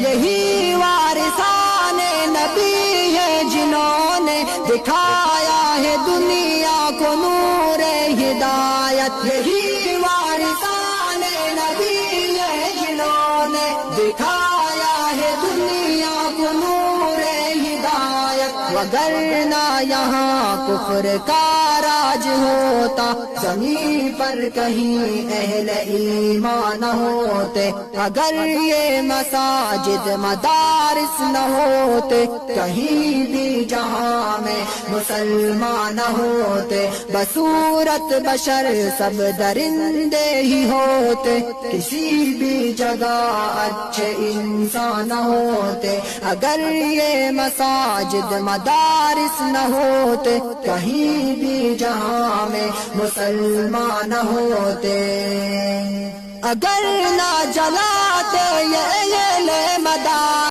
یہی وارثان نبی ہے جنہوں نے دکھایا ہے دنیا کو نور ہدایت. یہی وارثان نبی ہے جنہوں نے دکھایا ہے دنیا کو نور ہدایت. وگرنہ یہاں کفر کا راج ہوتا زمین پر کہیں اہل ایمان نہ ہوتے. اگر یہ مساجد مدارس نہ ہوتے کہیں بھی جہاں میں مسلمان نہ ہوتے. بصورت بشر سب درندے ہی ہوتے کسی بھی جگہ اچھے انسان نہ ہوتے. اگر یہ مساجد مدارس نہ ہوتے کہیں بھی جہاں میں مسلمان نہ ہوتے. اگر نہ جلاتے یہ